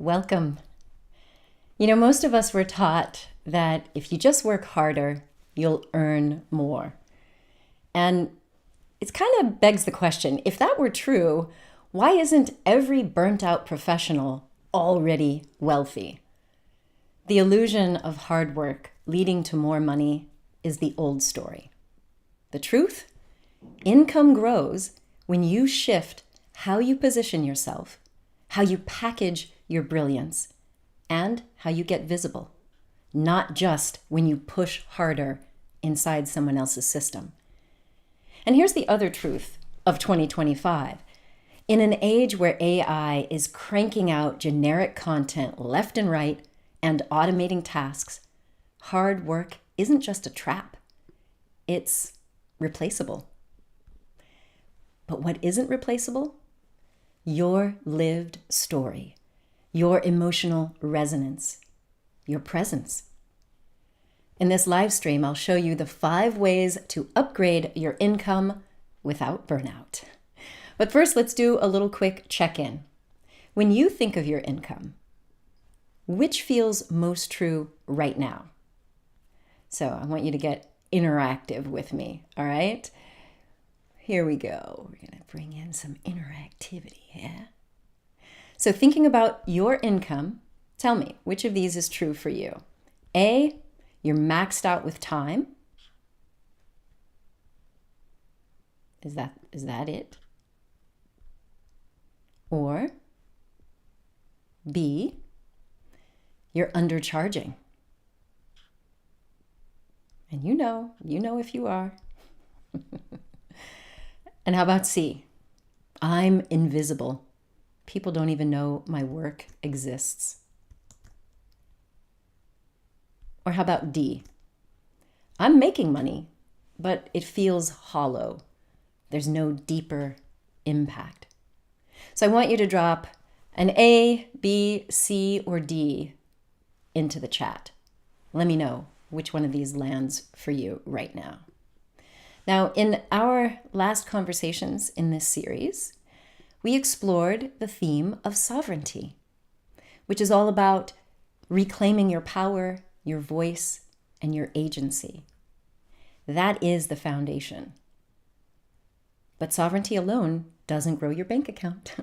Welcome. Most of us were taught that if you just work harder, you'll earn more. And it kind of begs the question, if that were true, why isn't every burnt out professional already wealthy? The illusion of hard work leading to more money is the old story. The truth? Income grows when you shift how you position yourself, how you package your brilliance, and how you get visible, not just when you push harder inside someone else's system. And here's the other truth of 2025. In an age where AI is cranking out generic content left and right and automating tasks, hard work isn't just a trap. It's replaceable. But what isn't replaceable? Your lived story, your emotional resonance, your presence. In this live stream, I'll show you the 5 ways to upgrade your income without burnout. But first, let's do a little quick check-in. When you think of your income, which feels most true right now? So I want you to get interactive with me, all right? Here we go. We're going to bring in some interactivity, yeah? So thinking about your income, tell me, which of these is true for you? A, you're maxed out with time. Is that it? Or B, you're undercharging. And you know if you are. And how about C? I'm invisible. People don't even know my work exists. Or how about D? I'm making money, but it feels hollow. There's no deeper impact. So I want you to drop an A, B, C, or D into the chat. Let me know which one of these lands for you right now. Now, in our last conversations in this series, we explored the theme of sovereignty, which is all about reclaiming your power, your voice, and your agency. That is the foundation. But sovereignty alone doesn't grow your bank account.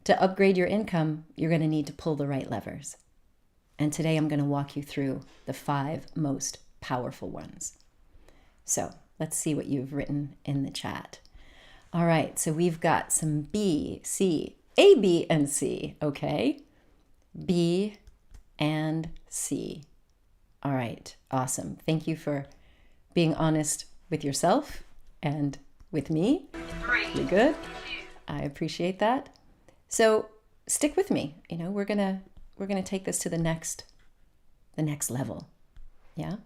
To upgrade your income, you're going to need to pull the right levers. And today I'm going to walk you through the 5 most powerful ones. So let's see what you've written in the chat. All right, so we've got some B, C, A, B, and C, okay? B and C. All right, awesome. Thank you for being honest with yourself and with me. You're good. I appreciate that. So stick with me. We're gonna take this to the next level. Yeah?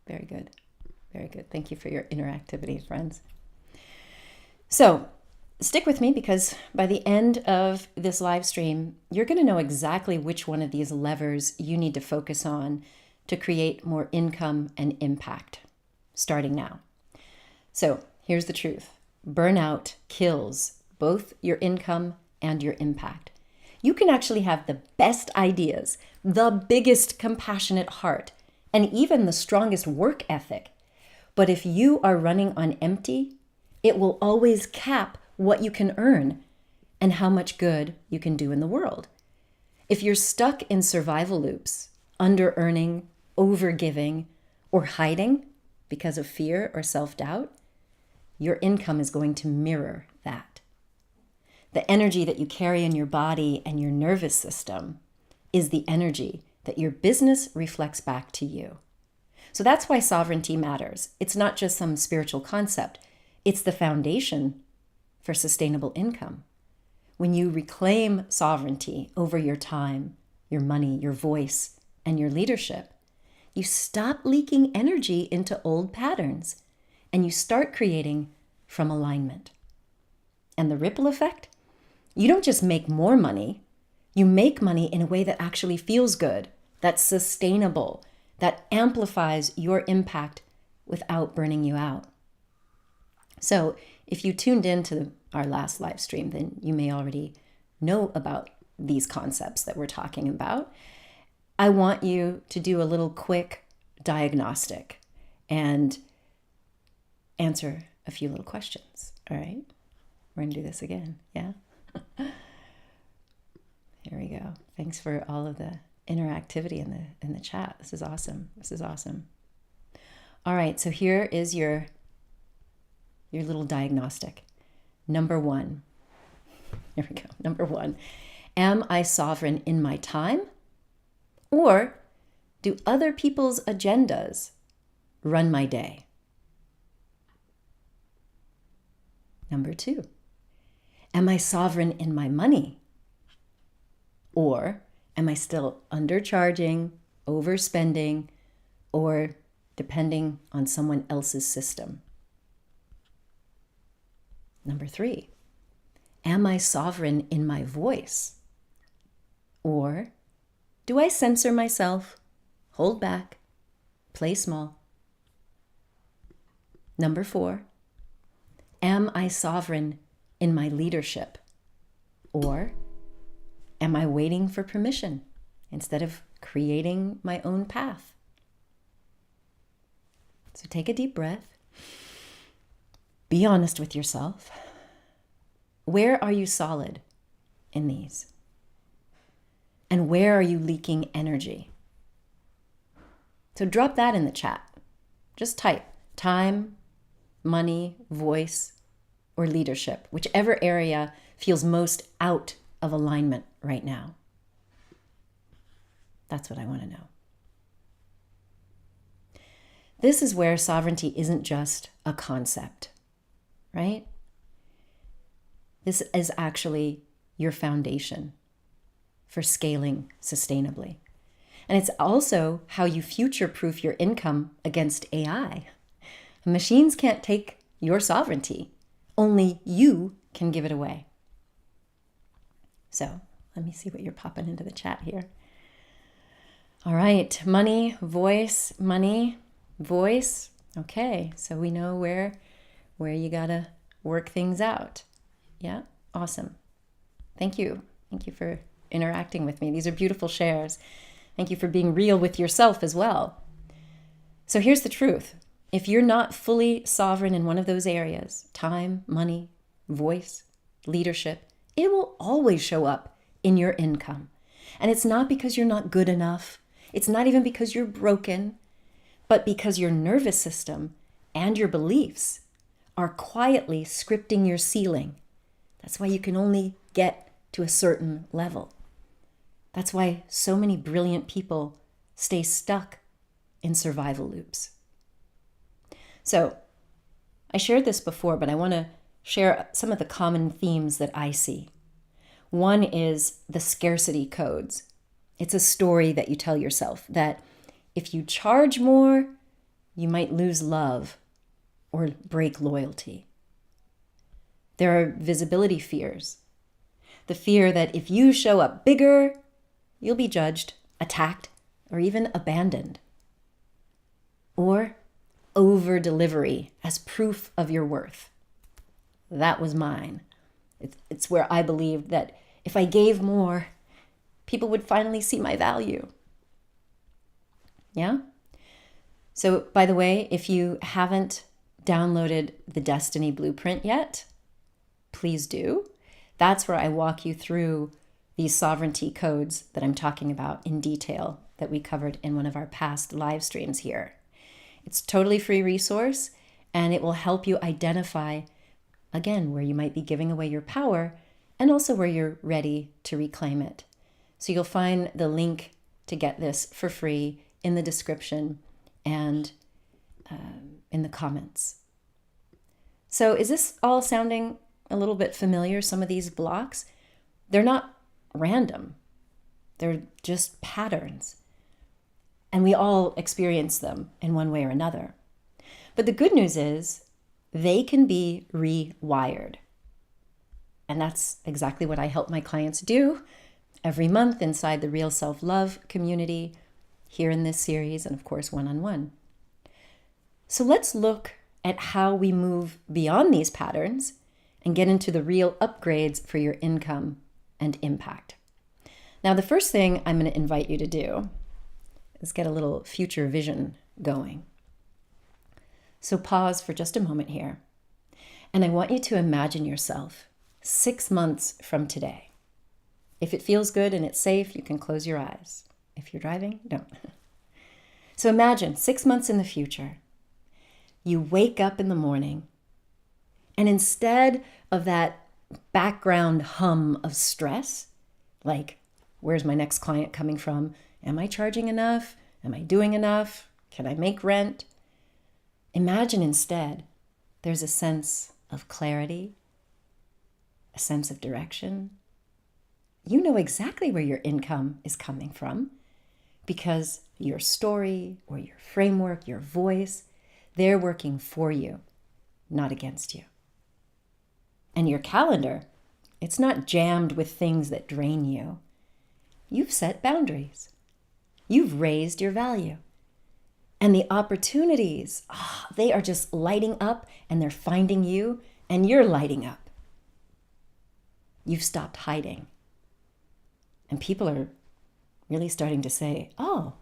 Very good. Very good. Thank you for your interactivity, friends. So stick with me, because by the end of this live stream, you're going to know exactly which one of these levers you need to focus on to create more income and impact, starting now. So here's the truth. Burnout kills both your income and your impact. You can actually have the best ideas, the biggest compassionate heart, and even the strongest work ethic. But if you are running on empty, it will always cap what you can earn and how much good you can do in the world. If you're stuck in survival loops, under-earning, over-giving, or hiding because of fear or self-doubt, your income is going to mirror that. The energy that you carry in your body and your nervous system is the energy that your business reflects back to you. So that's why sovereignty matters. It's not just some spiritual concept. It's the foundation for sustainable income. When you reclaim sovereignty over your time, your money, your voice, and your leadership, you stop leaking energy into old patterns and you start creating from alignment. And the ripple effect? You don't just make more money, you make money in a way that actually feels good, that's sustainable, that amplifies your impact without burning you out. So if you tuned into our last live stream, then you may already know about these concepts that we're talking about, I want you to do a little quick diagnostic and answer a few little questions. All right, we're gonna do this again. Yeah. Here we go. Thanks for all of the interactivity in the chat. This is awesome. This is awesome. All right, so here is your little diagnostic. Number one. Here we go. Number one. Am I sovereign in my time? Or do other people's agendas run my day? Number two. Am I sovereign in my money? Or am I still undercharging, overspending, or depending on someone else's system? Number three, am I sovereign in my voice? Or do I censor myself, hold back, play small? Number four, am I sovereign in my leadership? Or am I waiting for permission instead of creating my own path? So take a deep breath. Be honest with yourself. Where are you solid in these? And where are you leaking energy? So drop that in the chat. Just type time, money, voice, or leadership, whichever area feels most out of alignment right now. That's what I want to know. This is where sovereignty isn't just a concept, right? This is actually your foundation for scaling sustainably. And it's also how you future-proof your income against AI. Machines can't take your sovereignty. Only you can give it away. So let me see what you're popping into the chat here. All right, money, voice, money, voice. Okay, so we know where you gotta work things out. Yeah, awesome. Thank you. Thank you for interacting with me. These are beautiful shares. Thank you for being real with yourself as well. So here's the truth. If you're not fully sovereign in one of those areas, time, money, voice, leadership, it will always show up in your income. And it's not because you're not good enough. It's not even because you're broken, but because your nervous system and your beliefs are quietly scripting your ceiling. That's why you can only get to a certain level. That's why so many brilliant people stay stuck in survival loops. So I shared this before, but I want to share some of the common themes that I see. One is the scarcity codes. It's a story that you tell yourself that if you charge more, you might lose love or break loyalty. There are visibility fears. The fear that if you show up bigger, you'll be judged, attacked, or even abandoned. Or over-delivery as proof of your worth. That was mine. It's where I believed that if I gave more, people would finally see my value. Yeah? So, by the way, if you haven't downloaded the Destiny Blueprint yet, please do. That's where I walk you through these sovereignty codes that I'm talking about in detail that we covered in one of our past live streams here. It's a totally free resource, and it will help you identify, again, where you might be giving away your power and also where you're ready to reclaim it. So you'll find the link to get this for free in the description and in the comments. So is this all sounding a little bit familiar, some of these blocks? They're not random. They're just patterns. And we all experience them in one way or another. But the good news is they can be rewired. And that's exactly what I help my clients do every month inside the Real Self-Love community, here in this series, and of course, one-on-one. So let's look at how we move beyond these patterns and get into the real upgrades for your income and impact. Now, the first thing I'm going to invite you to do is get a little future vision going. So pause for just a moment here. And I want you to imagine yourself 6 months from today. If it feels good and it's safe, you can close your eyes. If you're driving, don't. So imagine 6 months in the future, you wake up in the morning, and instead of that background hum of stress, like, where's my next client coming from? Am I charging enough? Am I doing enough? Can I make rent? Imagine instead there's a sense of clarity, a sense of direction. You know exactly where your income is coming from because your story or your framework, your voice, they're working for you, not against you. And your calendar, it's not jammed with things that drain you. You've set boundaries. You've raised your value. And the opportunities, they are just lighting up and they're finding you and you're lighting up. You've stopped hiding. And people are really starting to say, oh,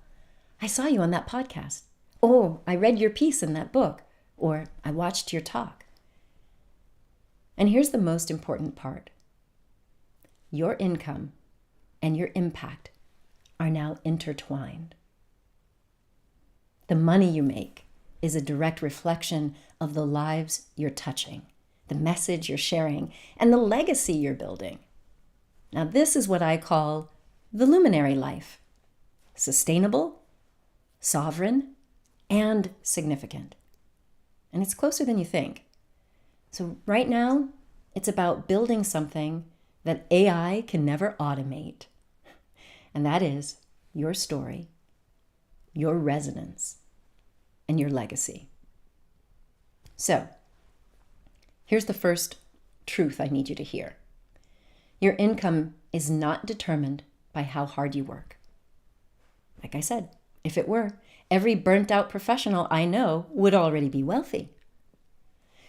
I saw you on that podcast. Oh, I read your piece in that book. Or I watched your talk. And here's the most important part. Your income and your impact are now intertwined. The money you make is a direct reflection of the lives you're touching, the message you're sharing, and the legacy you're building. Now, this is what I call the luminary life. Sustainable, sovereign, and significant. And it's closer than you think. So right now, it's about building something that AI can never automate. And that is your story, your resonance, and your legacy. So, here's the first truth I need you to hear. Your income is not determined by how hard you work. Like I said, if it were, every burnt out professional I know would already be wealthy.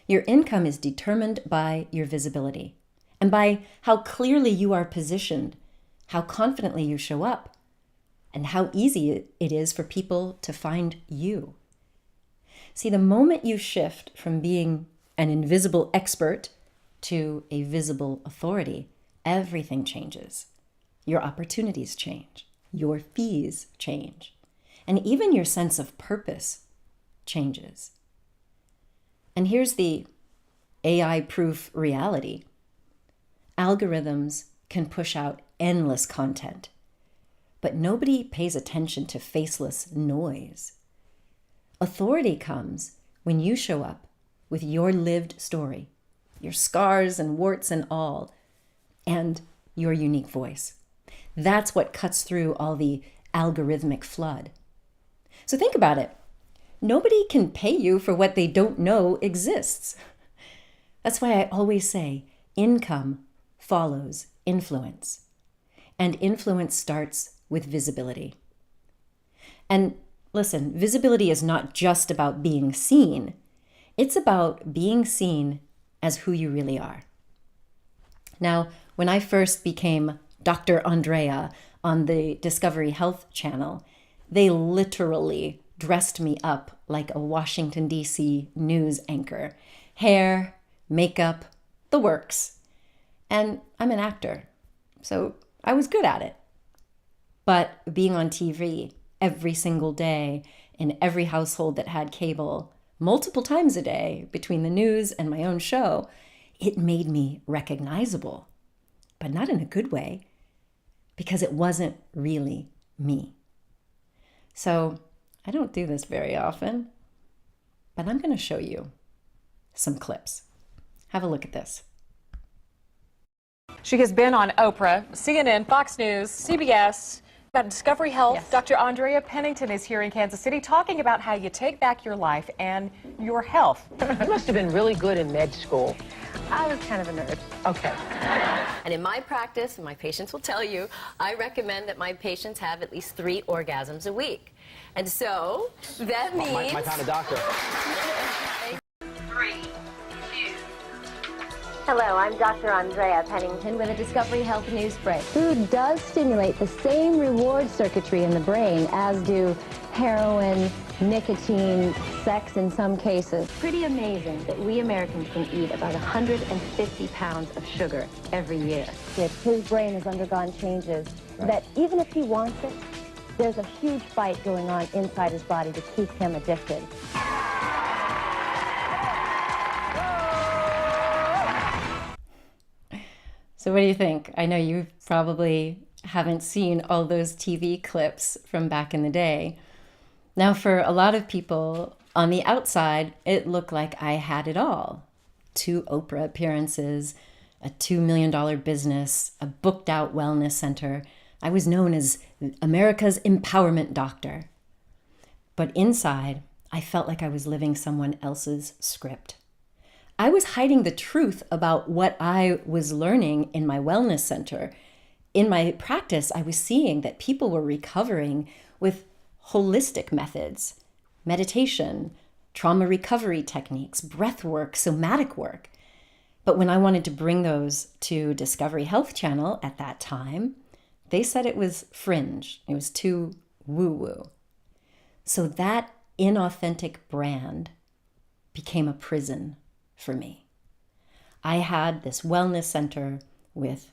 Your income is determined by your visibility and by how clearly you are positioned, how confidently you show up, and how easy it is for people to find you. See, the moment you shift from being an invisible expert to a visible authority, everything changes. Your opportunities change. Your fees change. And even your sense of purpose changes. And here's the AI-proof reality. Algorithms can push out endless content, but nobody pays attention to faceless noise. Authority comes when you show up with your lived story, your scars and warts and all, and your unique voice. That's what cuts through all the algorithmic flood. So think about it. Nobody can pay you for what they don't know exists. That's why I always say income follows influence. And influence starts with visibility. And listen, visibility is not just about being seen. It's about being seen as who you really are. Now, when I first became Dr. Andrea on the Discovery Health channel, they literally dressed me up like a Washington, D.C. news anchor. Hair, makeup, the works. And I'm an actor, so I was good at it. But being on TV every single day in every household that had cable, multiple times a day between the news and my own show, it made me recognizable, but not in a good way, because it wasn't really me. So I don't do this very often, but I'm going to show you some clips. Have a look at this. She has been on Oprah, CNN, Fox News, CBS, about Discovery Health. Yes. Dr. Andrea Pennington is here in Kansas City talking about how you take back your life and your health. You must have been really good in med school. I was kind of a nerd. Okay. And in my practice, and my patients will tell you, I recommend that my patients have at least 3 orgasms a week. And so that means... My kind of doctor. 3, 2. Hello, I'm Dr. Andrea Pennington with a Discovery Health News Break. Food does stimulate the same reward circuitry in the brain as do heroin, nicotine, sex in some cases. Pretty amazing that we Americans can eat about 150 pounds of sugar every year. His brain has undergone changes that even if he wants it, there's a huge fight going on inside his body to keep him addicted. So what do you think? I know you probably haven't seen all those TV clips from back in the day. Now, for a lot of people on the outside, it looked like I had it all. 2 Oprah appearances, a $2 million business, a booked out wellness center. I was known as America's empowerment doctor. But inside, I felt like I was living someone else's script. I was hiding the truth about what I was learning in my wellness center. In my practice, I was seeing that people were recovering with holistic methods, meditation, trauma recovery techniques, breath work, somatic work. But when I wanted to bring those to Discovery Health Channel at that time, they said it was fringe. It was too woo-woo. So that inauthentic brand became a prison for me. I had this wellness center with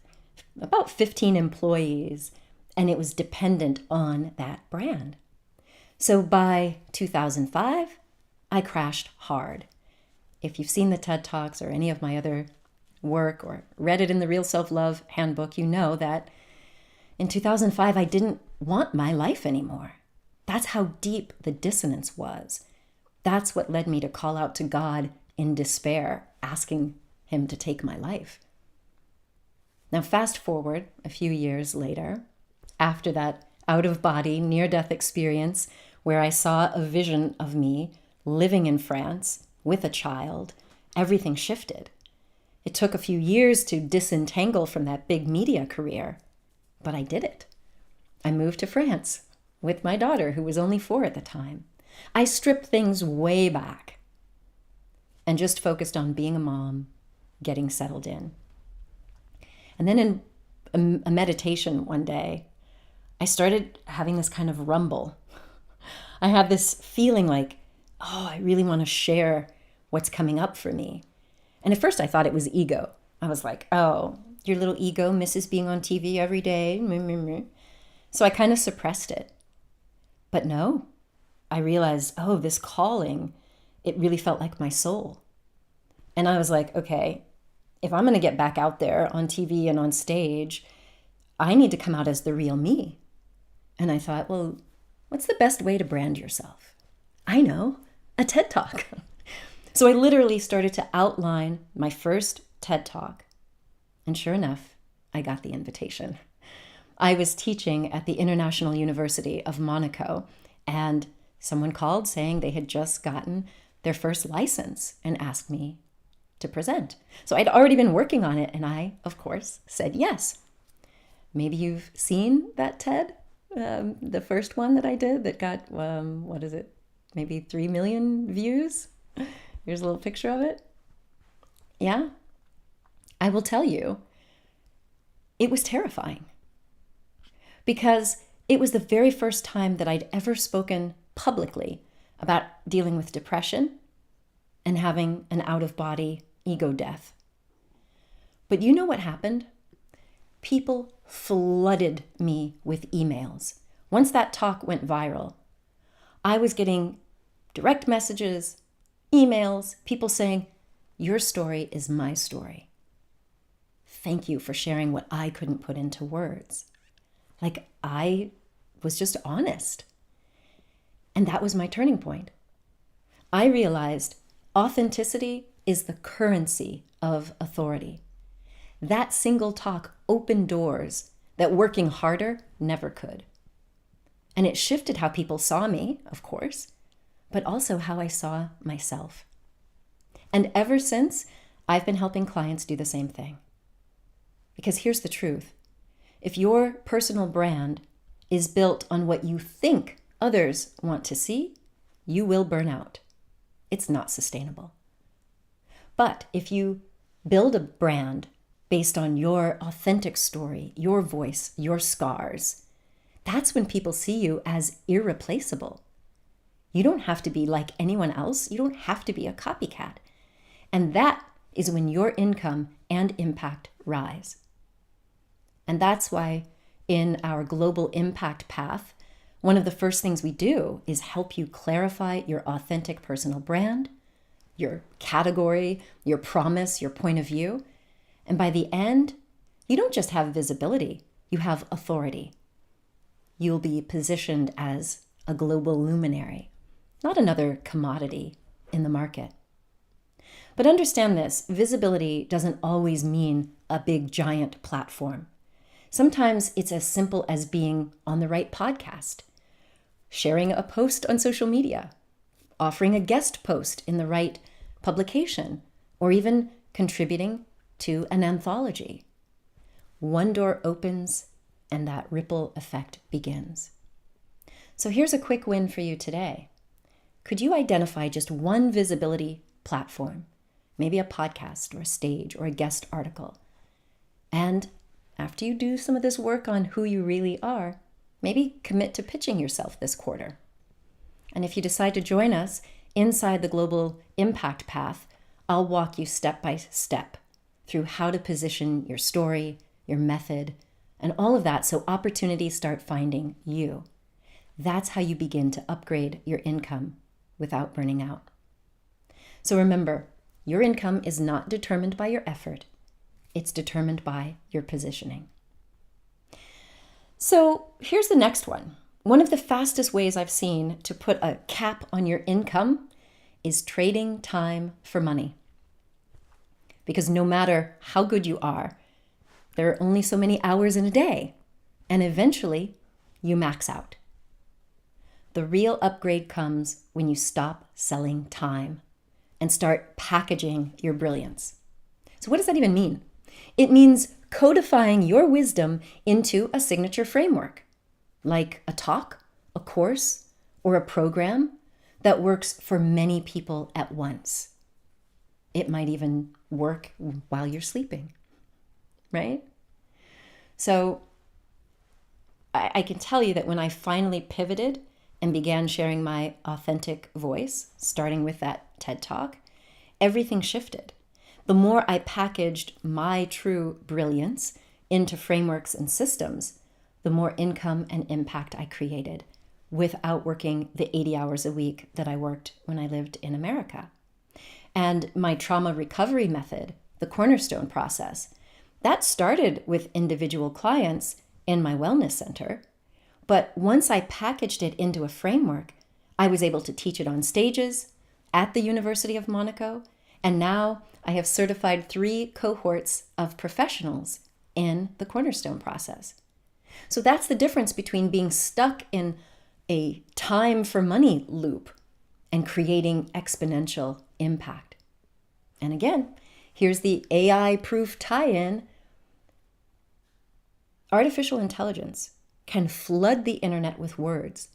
about 15 employees, and it was dependent on that brand. So by 2005, I crashed hard. If you've seen the TED Talks or any of my other work or read it in the Real Self-Love Handbook, you know that in 2005, I didn't want my life anymore. That's how deep the dissonance was. That's what led me to call out to God in despair, asking him to take my life. Now, fast forward a few years later, after that out-of-body, near-death experience where I saw a vision of me living in France with a child, everything shifted. It took a few years to disentangle from that big media career, but I did it. I moved to France with my daughter, who was only 4 at the time. I stripped things way back and just focused on being a mom, getting settled in. And then in a meditation one day, I started having this kind of rumble. I had this feeling like, oh, I really want to share what's coming up for me. And at first I thought it was ego. I was like, oh, your little ego misses being on TV every day. So I kind of suppressed it. But no, I realized, oh, this calling, it really felt like my soul. And I was like, okay, if I'm going to get back out there on TV and on stage, I need to come out as the real me. And I thought, well, what's the best way to brand yourself? I know, a TED Talk. So I literally started to outline my first TED Talk. And sure enough, I got the invitation. I was teaching at the International University of Monaco, and someone called saying they had just gotten their first license and asked me to present. So I'd already been working on it, and I, of course, said yes. Maybe you've seen that TED, the first one that I did that got, maybe 3 million views? Here's a little picture of it. Yeah? I will tell you, it was terrifying. Because it was the very first time that I'd ever spoken publicly about dealing with depression and having an out-of-body ego death. But you know what happened? People flooded me with emails. Once that talk went viral, I was getting direct messages, emails, people saying, your story is my story. Thank you for sharing what I couldn't put into words. Like, I was just honest. And that was my turning point. I realized authenticity is the currency of authority. That single talk opened doors that working harder never could. And it shifted how people saw me, of course, but also how I saw myself. And ever since, I've been helping clients do the same thing. Because here's the truth. If your personal brand is built on what you think others want to see, you will burn out. It's not sustainable. But if you build a brand based on your authentic story, your voice, your scars, that's when people see you as irreplaceable. You don't have to be like anyone else. You don't have to be a copycat. And that is when your income and impact rise. And that's why in our global impact path, one of the first things we do is help you clarify your authentic personal brand, your category, your promise, your point of view. And by the end, you don't just have visibility, you have authority. You'll be positioned as a global luminary, not another commodity in the market. But understand this, visibility doesn't always mean a big giant platform. Sometimes it's as simple as being on the right podcast, sharing a post on social media, offering a guest post in the right publication, or even contributing to an anthology. One door opens and that ripple effect begins. So here's a quick win for you today. Could you identify just one visibility platform, maybe a podcast or a stage or a guest article? And after you do some of this work on who you really are, maybe commit to pitching yourself this quarter. And if you decide to join us inside the Global Impact Path, I'll walk you step by step through how to position your story, your method, and all of that so opportunities start finding you. That's how you begin to upgrade your income without burning out. So remember, your income is not determined by your effort. It's determined by your positioning. So here's the next one. One of the fastest ways I've seen to put a cap on your income is trading time for money. Because no matter how good you are, there are only so many hours in a day, and eventually you max out. The real upgrade comes when you stop selling time and start packaging your brilliance. So what does that even mean? It means codifying your wisdom into a signature framework, like a talk, a course, or a program that works for many people at once. It might even work while you're sleeping, right? So I can tell you that when I finally pivoted and began sharing my authentic voice, starting with that TED Talk, everything shifted. The more I packaged my true brilliance into frameworks and systems, the more income and impact I created without working the 80 hours a week that I worked when I lived in America. And my trauma recovery method, the cornerstone process, that started with individual clients in my wellness center. But once I packaged it into a framework, I was able to teach it on stages at the University of Monaco. And now I have certified 3 cohorts of professionals in the cornerstone process. So that's the difference between being stuck in a time for money loop and creating exponential impact. And again, here's the AI-proof tie-in. Artificial intelligence can flood the internet with words,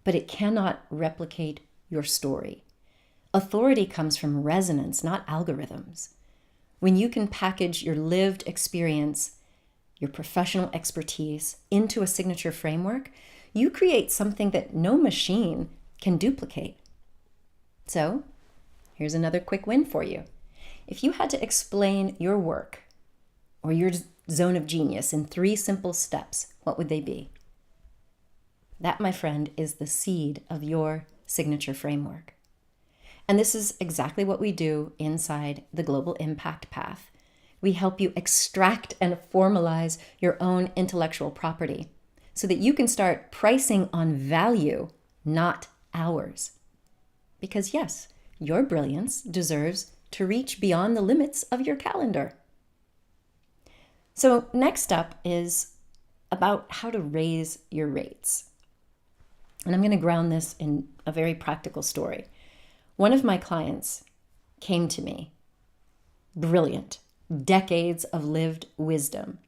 but it cannot replicate your story. Authority comes from resonance, not algorithms. When you can package your lived experience, your professional expertise into a signature framework, you create something that no machine can duplicate. So, here's another quick win for you. If you had to explain your work or your zone of genius in 3 simple steps, what would they be? That, my friend, is the seed of your signature framework. And this is exactly what we do inside the Global Impact Path. We help you extract and formalize your own intellectual property so that you can start pricing on value, not hours. Because yes, your brilliance deserves to reach beyond the limits of your calendar. So next up is about how to raise your rates. And I'm going to ground this in a very practical story. One of my clients came to me, brilliant, decades of lived wisdom,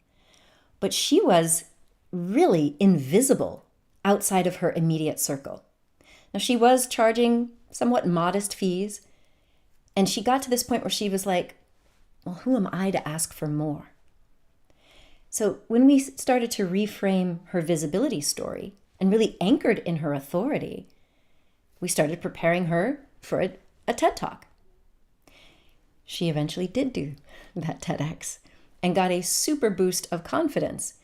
but she was really invisible outside of her immediate circle. Now, she was charging somewhat modest fees, and she got to this point where she was like, well, who am I to ask for more? So when we started to reframe her visibility story and really anchored in her authority, we started preparing her for a TED Talk. She eventually did do that TEDx and got a super boost of confidence.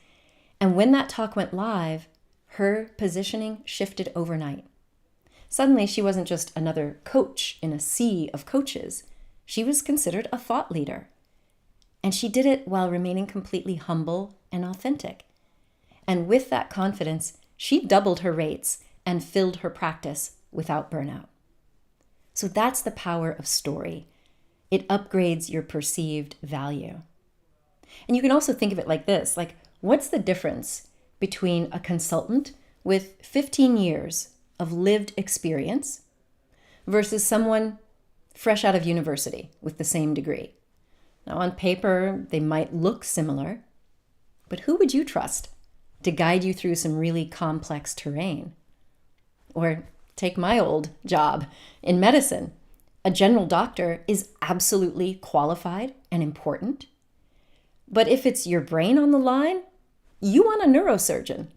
And when that talk went live, her positioning shifted overnight. Suddenly, she wasn't just another coach in a sea of coaches. She was considered a thought leader. And she did it while remaining completely humble and authentic. And with that confidence, she doubled her rates and filled her practice without burnout. So that's the power of story. It upgrades your perceived value. And you can also think of it like this, like, what's the difference between a consultant with 15 years of lived experience versus someone fresh out of university with the same degree? Now, on paper, they might look similar, but who would you trust to guide you through some really complex terrain? Or take my old job in medicine. A general doctor is absolutely qualified and important. But if it's your brain on the line, you want a neurosurgeon.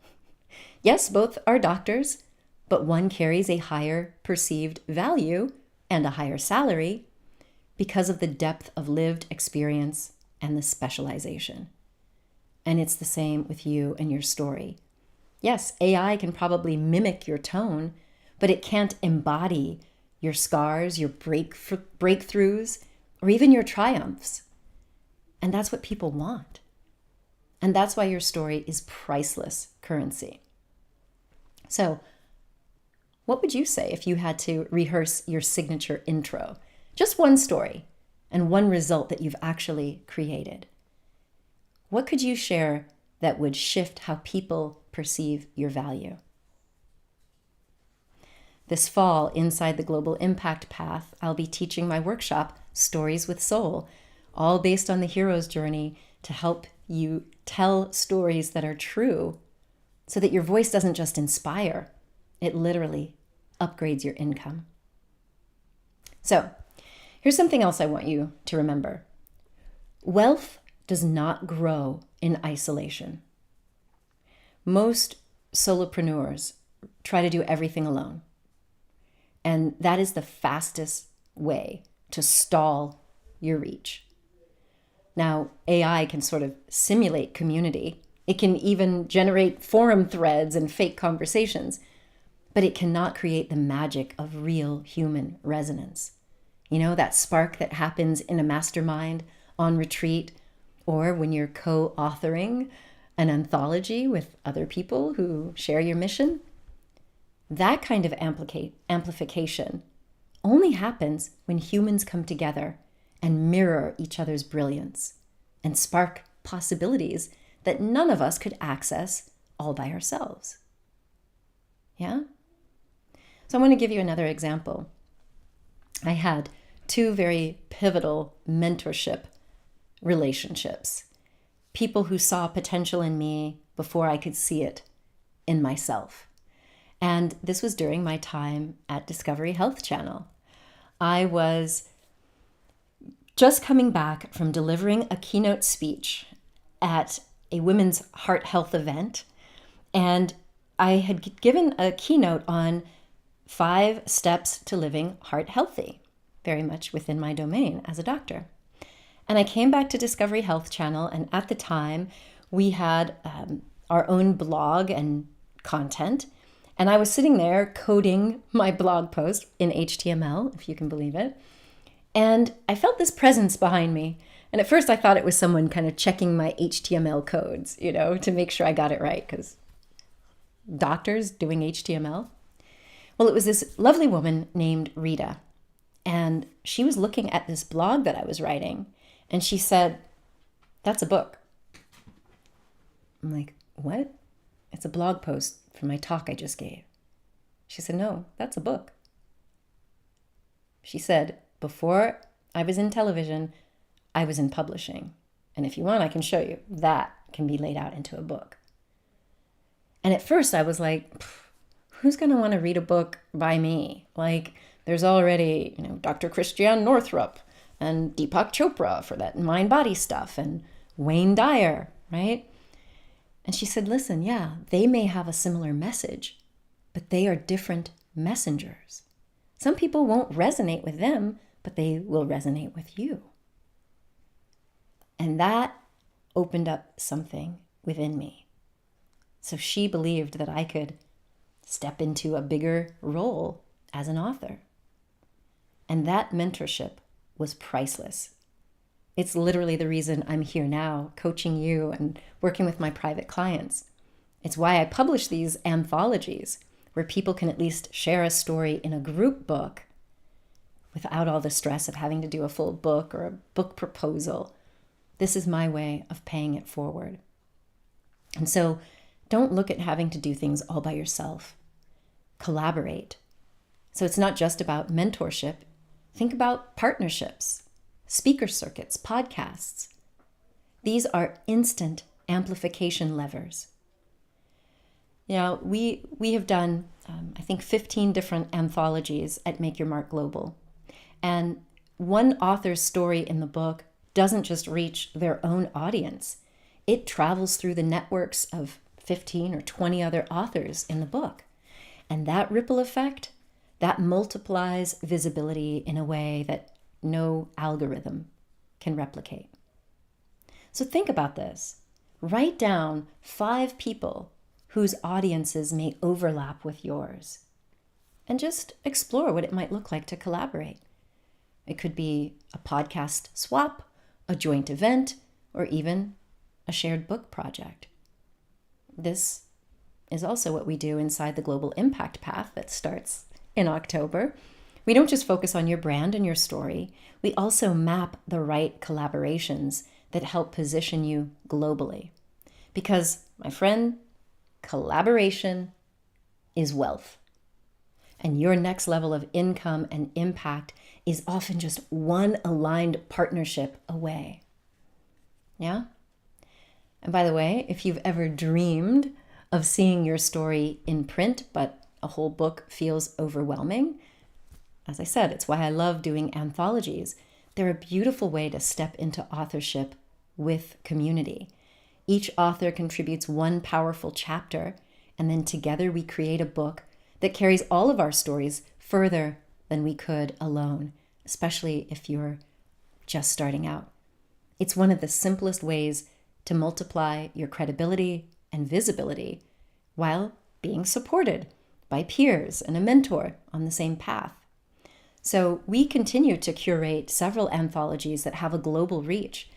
Yes, both are doctors, but one carries a higher perceived value and a higher salary because of the depth of lived experience and the specialization. And it's the same with you and your story. Yes, AI can probably mimic your tone, but it can't embody your scars, your breakthroughs, or even your triumphs. And that's what people want. And that's why your story is priceless currency. So, what would you say if you had to rehearse your signature intro? Just one story and one result that you've actually created. What could you share that would shift how people perceive your value? This fall, inside the Global Impact Path, I'll be teaching my workshop, Stories with Soul, all based on the hero's journey to help you tell stories that are true so that your voice doesn't just inspire, it literally upgrades your income. So, here's something else I want you to remember. Wealth does not grow in isolation. Most solopreneurs try to do everything alone. And that is the fastest way to stall your reach. Now, AI can sort of simulate community. It can even generate forum threads and fake conversations, but it cannot create the magic of real human resonance. You know, that spark that happens in a mastermind, on retreat, or when you're co-authoring an anthology with other people who share your mission. That kind of amplification only happens when humans come together and mirror each other's brilliance and spark possibilities that none of us could access all by ourselves. Yeah? So I want to give you another example. I had two very pivotal mentorship relationships. People who saw potential in me before I could see it in myself. And this was during my time at Discovery Health Channel. I was just coming back from delivering a keynote speech at a women's heart health event. And I had given a keynote on 5 steps to living heart healthy, very much within my domain as a doctor. And I came back to Discovery Health Channel, and at the time, we had our own blog and content. And I was sitting there coding my blog post in HTML, if you can believe it. And I felt this presence behind me. And at first I thought it was someone kind of checking my HTML codes, you know, to make sure I got it right, because doctors doing HTML. Well, it was this lovely woman named Rita. And she was looking at this blog that I was writing. And she said, "That's a book." I'm like, "What?" "It's a blog post from my talk I just gave." She said, "No, that's a book." She said, "Before I was in television, I was in publishing. And if you want, I can show you. That can be laid out into a book." And at first I was like, who's going to want to read a book by me? Like, there's already, Dr. Christiane Northrup and Deepak Chopra for that mind-body stuff, and Wayne Dyer, right? And she said, listen, yeah, they may have a similar message, but they are different messengers. Some people won't resonate with them, but they will resonate with you. And that opened up something within me. So she believed that I could step into a bigger role as an author. And that mentorship was priceless. It's literally the reason I'm here now, coaching you and working with my private clients. It's why I publish these anthologies, where people can at least share a story in a group book without all the stress of having to do a full book or a book proposal. This is my way of paying it forward. And so don't look at having to do things all by yourself. Collaborate. So it's not just about mentorship. Think about partnerships, speaker circuits, podcasts. These are instant amplification levers. You know, we have done, I think, 15 different anthologies at Make Your Mark Global. And one author's story in the book doesn't just reach their own audience. It travels through the networks of 15 or 20 other authors in the book. And that ripple effect, that multiplies visibility in a way that no algorithm can replicate. So think about this. Write down 5 people whose audiences may overlap with yours, and just explore what it might look like to collaborate. It could be a podcast swap, a joint event, or even a shared book project. This is also what we do inside the Global Impact Path that starts in October. We don't just focus on your brand and your story. We also map the right collaborations that help position you globally. Because, my friend, collaboration is wealth. And your next level of income and impact is often just one aligned partnership away. Yeah? And by the way, if you've ever dreamed of seeing your story in print, but a whole book feels overwhelming, as I said, it's why I love doing anthologies. They're a beautiful way to step into authorship with community. Each author contributes one powerful chapter, and then together we create a book that carries all of our stories further than we could alone, especially if you're just starting out. It's one of the simplest ways to multiply your credibility and visibility while being supported by peers and a mentor on the same path. So we continue to curate several anthologies that have a global reach.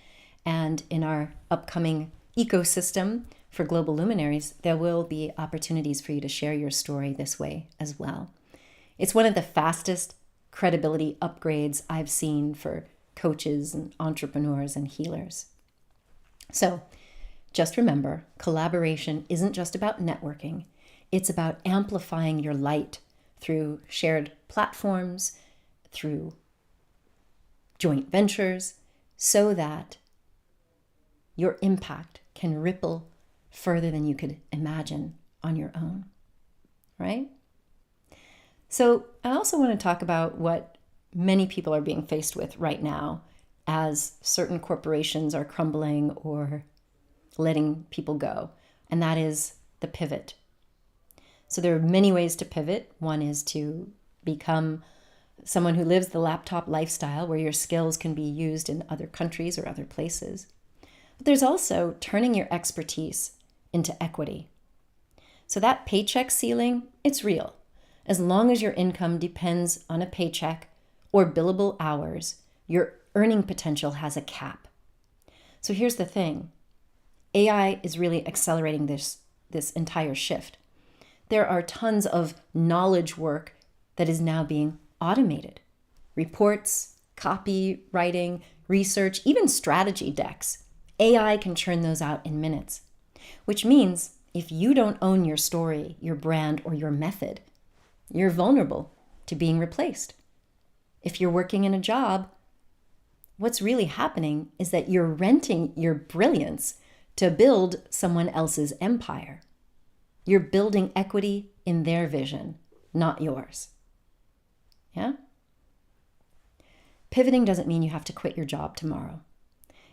And in our upcoming ecosystem for Global Luminaries, there will be opportunities for you to share your story this way as well. It's one of the fastest credibility upgrades I've seen for coaches and entrepreneurs and healers. So just remember, collaboration isn't just about networking. It's about amplifying your light through shared platforms, through joint ventures, so that your impact can ripple further than you could imagine on your own, right? So I also want to talk about what many people are being faced with right now as certain corporations are crumbling or letting people go, and that is the pivot. So there are many ways to pivot. One is to become someone who lives the laptop lifestyle where your skills can be used in other countries or other places. But there's also turning your expertise into equity. So that paycheck ceiling, it's real. As long as your income depends on a paycheck or billable hours, your earning potential has a cap. So here's the thing. AI is really accelerating this entire shift. There are tons of knowledge work that is now being automated. Reports, copywriting, research, even strategy decks. AI can churn those out in minutes, which means if you don't own your story, your brand, or your method, you're vulnerable to being replaced. If you're working in a job, what's really happening is that you're renting your brilliance to build someone else's empire. You're building equity in their vision, not yours. Yeah? pivoting doesn't mean you have to quit your job tomorrow.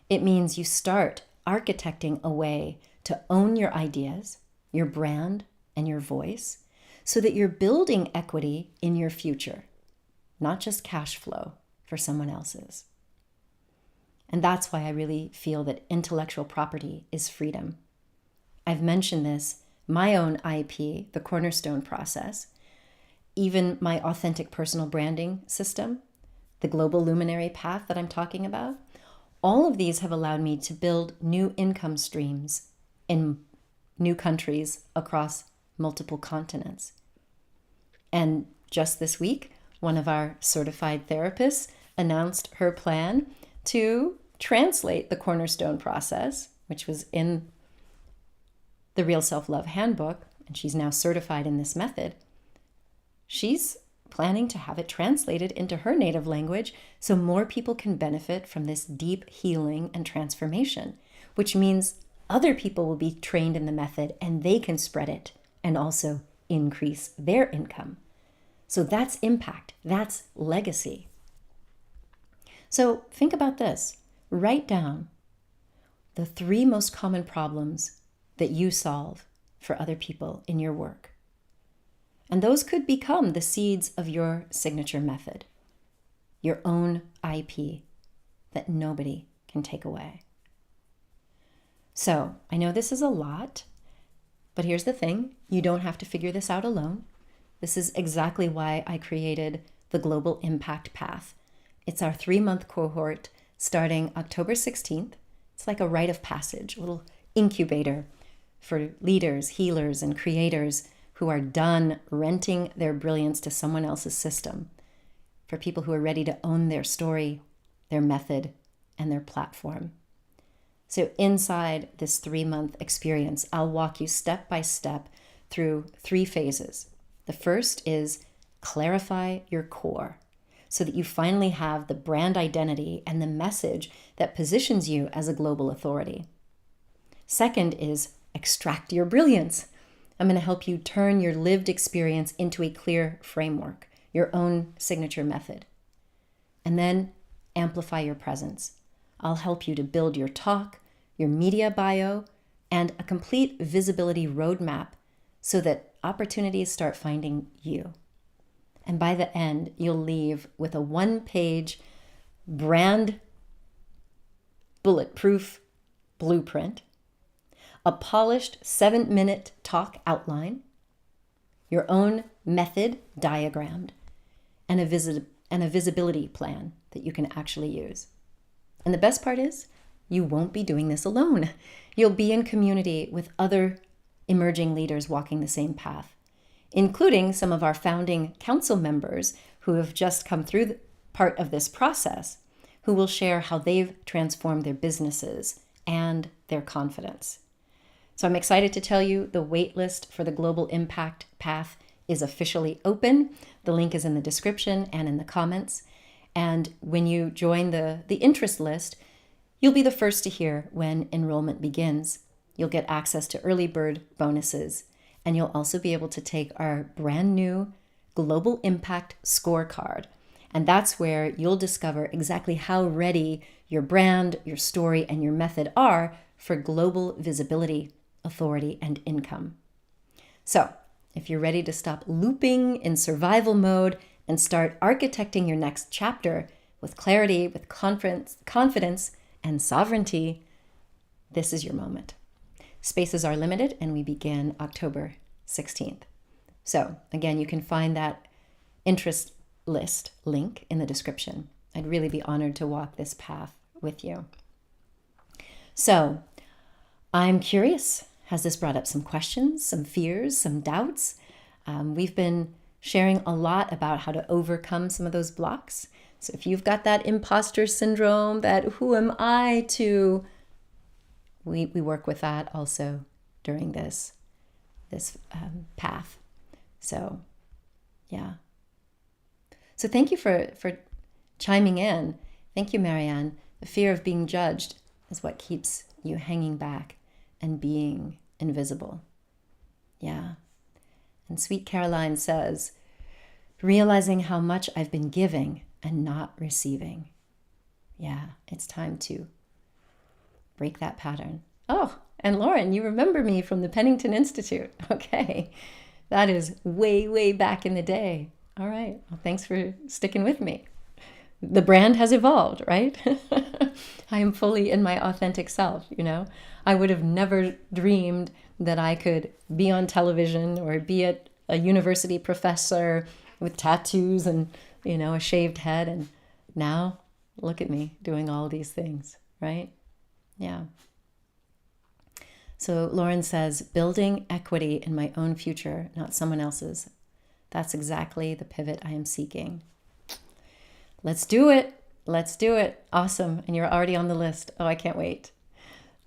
It means you start architecting a way to own your ideas, your brand, and your voice so that you're building equity in your future, not just cash flow for someone else's. And that's why I really feel that intellectual property is freedom. I've mentioned this, my own IP, the Cornerstone process, even my authentic personal branding system, the Global Luminary path that I'm talking about. All of these have allowed me to build new income streams in new countries across multiple continents. And just this week, one of our certified therapists announced her plan to translate the Cornerstone process, which was in the Real Self-Love Handbook, and she's now certified in this method. She's planning to have it translated into her native language so more people can benefit from this deep healing and transformation, which means other people will be trained in the method and they can spread it and also increase their income. So that's impact, that's legacy. So think about this. Write down the 3 most common problems that you solve for other people in your work. And those could become the seeds of your signature method, your own IP that nobody can take away. So I know this is a lot, but here's the thing. You don't have to figure this out alone. This is exactly why I created the Global Impact Path. It's our 3-month cohort starting October 16th. It's like a rite of passage, a little incubator for leaders, healers, and creators who are done renting their brilliance to someone else's system, for people who are ready to own their story, their method, and their platform. So inside this 3-month experience, I'll walk you step by step through 3 phases. The first is clarify your core so that you finally have the brand identity and the message that positions you as a global authority. Second is extract your brilliance. I'm going to help you turn your lived experience into a clear framework, your own signature method. And then amplify your presence. I'll help you to build your talk, your media bio, and a complete visibility roadmap so that opportunities start finding you. And by the end, you'll leave with a 1-page brand bulletproof blueprint, a polished 7-minute talk outline, your own method diagrammed, and a visibility plan that you can actually use. And the best part is, you won't be doing this alone. You'll be in community with other emerging leaders walking the same path, including some of our founding council members who have just come through part of this process, who will share how they've transformed their businesses and their confidence. So I'm excited to tell you the waitlist for the Global Impact Path is officially open. The link is in the description and in the comments. And when you join the interest list, you'll be the first to hear when enrollment begins. You'll get access to early bird bonuses, and you'll also be able to take our brand new Global Impact Scorecard. And that's where you'll discover exactly how ready your brand, your story, and your method are for global visibility, authority, and income. So, if you're ready to stop looping in survival mode and start architecting your next chapter with clarity, with confidence, and sovereignty, this is your moment. Spaces are limited, and we begin October 16th. So, again, you can find that interest list link in the description. I'd really be honored to walk this path with you. So, I'm curious. Has this brought up some questions, some fears, some doubts? We've been sharing a lot about how to overcome some of those blocks. So if you've got that imposter syndrome, that who am I to, we work with that also during this path. So, yeah. So thank you for chiming in. Thank you, Marianne. The fear of being judged is what keeps you hanging back and being invisible. Yeah. And Sweet Caroline says, realizing how much I've been giving and not receiving. Yeah, it's time to break that pattern. Oh, and Lauren, you remember me from the Pennington Institute. Okay, that is way, way back in the day. All right, well, thanks for sticking with me. The brand has evolved, right? I am fully in my authentic self, you know? I would have never dreamed that I could be on television or be a university professor with tattoos and, you know, a shaved head. And now, look at me doing all these things, right? Yeah. So Lauren says, building equity in my own future, not someone else's. That's exactly the pivot I am seeking. Let's do it. Let's do it. Awesome. And you're already on the list. Oh, I can't wait.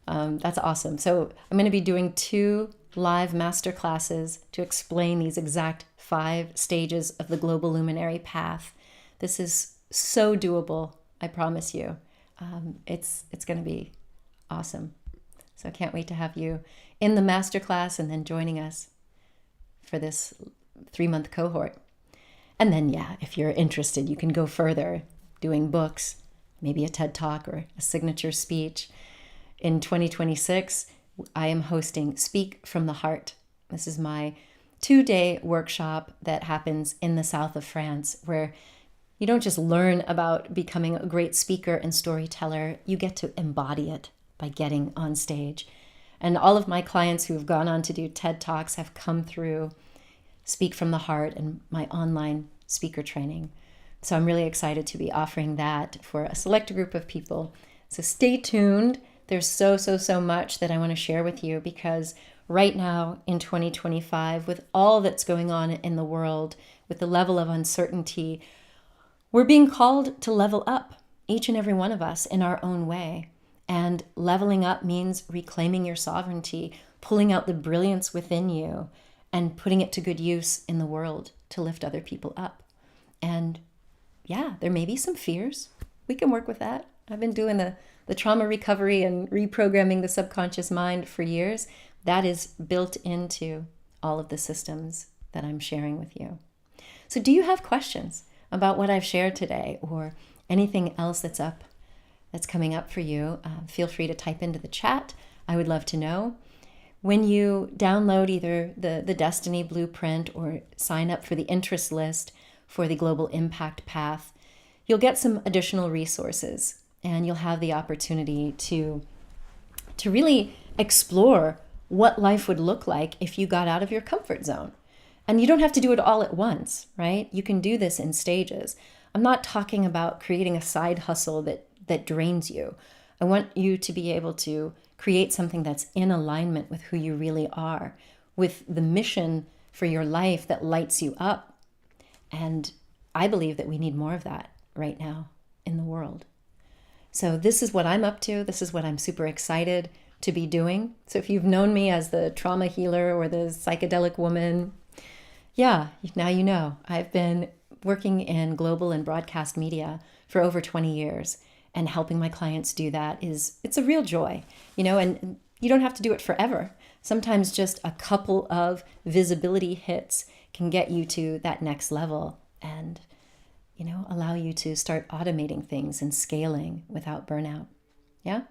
That's awesome. So I'm going to be doing 2 live masterclasses to explain these exact 5 stages of the Global Luminary path. This is so doable. I promise you. It's going to be awesome. So I can't wait to have you in the masterclass and then joining us for this 3-month cohort. And then, yeah, if you're interested, you can go further, doing books, maybe a TED Talk or a signature speech. In 2026, I am hosting Speak from the Heart. This is my 2-day workshop that happens in the south of France, where you don't just learn about becoming a great speaker and storyteller, you get to embody it by getting on stage. And all of my clients who have gone on to do TED Talks have come through Speak from the Heart and my online speaker training. So I'm really excited to be offering that for a select group of people. So stay tuned. There's so much that I want to share with you, because right now in 2025, with all that's going on in the world, with the level of uncertainty, we're being called to level up, each and every one of us in our own way. And leveling up means reclaiming your sovereignty, pulling out the brilliance within you, and putting it to good use in the world to lift other people up. And yeah, there may be some fears. We can work with that. I've been doing the trauma recovery and reprogramming the subconscious mind for years. That is built into all of the systems that I'm sharing with you. So do you have questions about what I've shared today, or anything else that's coming up for you? Feel free to type into the chat. I would love to know. When you download either the Destiny Blueprint or sign up for the interest list for the Global Impact Path, you'll get some additional resources, and you'll have the opportunity to really explore what life would look like if you got out of your comfort zone. And you don't have to do it all at once, right? You can do this in stages. I'm not talking about creating a side hustle that drains you. I want you to be able to create something that's in alignment with who you really are, with the mission for your life that lights you up. And I believe that we need more of that right now in the world. So this is what I'm up to. This is what I'm super excited to be doing. So if you've known me as the trauma healer or the psychedelic woman, yeah, now you know. I've been working in global and broadcast media for over 20 years. And helping my clients do that it's a real joy, you know, and you don't have to do it forever. Sometimes just a couple of visibility hits can get you to that next level and, you know, allow you to start automating things and scaling without burnout. Yeah.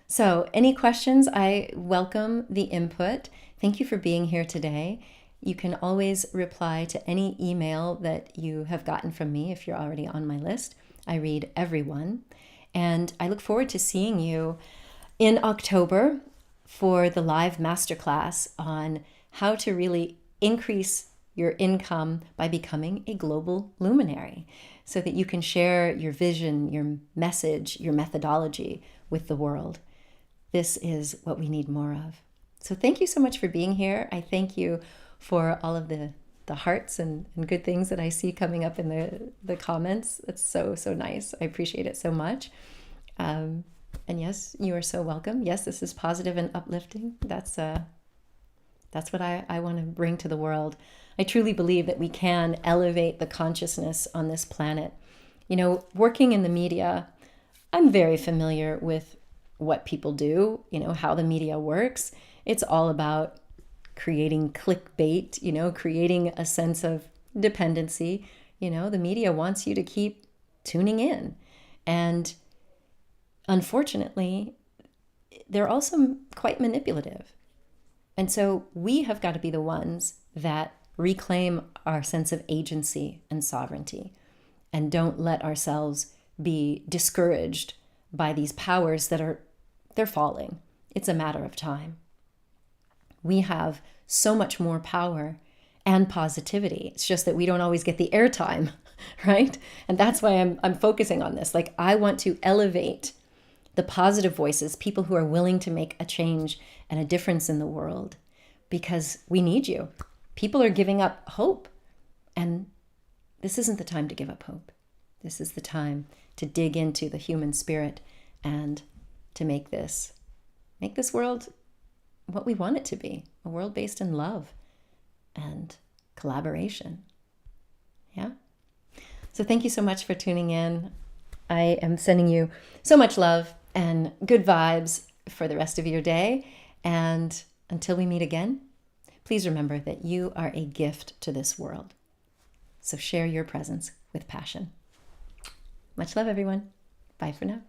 So any questions, I welcome the input. Thank you for being here today. You can always reply to any email that you have gotten from me if you're already on my list. I read everyone. And I look forward to seeing you in October for the live masterclass on how to really increase your income by becoming a global luminary, so that you can share your vision, your message, your methodology with the world. This is what we need more of. So thank you so much for being here. I thank you for all of the hearts and good things that I see coming up in the comments. It's so nice. I appreciate it so much. And yes, you are so welcome. Yes, this is positive and uplifting. That's what I want to bring to the world. I truly believe that we can elevate the consciousness on this planet. You know, working in the media, I'm very familiar with what people do, you know, how the media works. It's all about creating clickbait, you know, creating a sense of dependency. You know, the media wants you to keep tuning in. And unfortunately, they're also quite manipulative. And so we have got to be the ones that reclaim our sense of agency and sovereignty and don't let ourselves be discouraged by these powers they're falling. It's a matter of time. We have so much more power and positivity. It's just that we don't always get the airtime, right? And that's why I'm focusing on this. Like, I want to elevate the positive voices, people who are willing to make a change and a difference in the world, because we need you. People are giving up hope, and this isn't the time to give up hope. This is the time to dig into the human spirit and to make this world what we want it to be, a world based in love and collaboration. Yeah? So thank you so much for tuning in. I am sending you so much love and good vibes for the rest of your day. And until we meet again, please remember that you are a gift to this world. So share your presence with passion. Much love, everyone. Bye for now.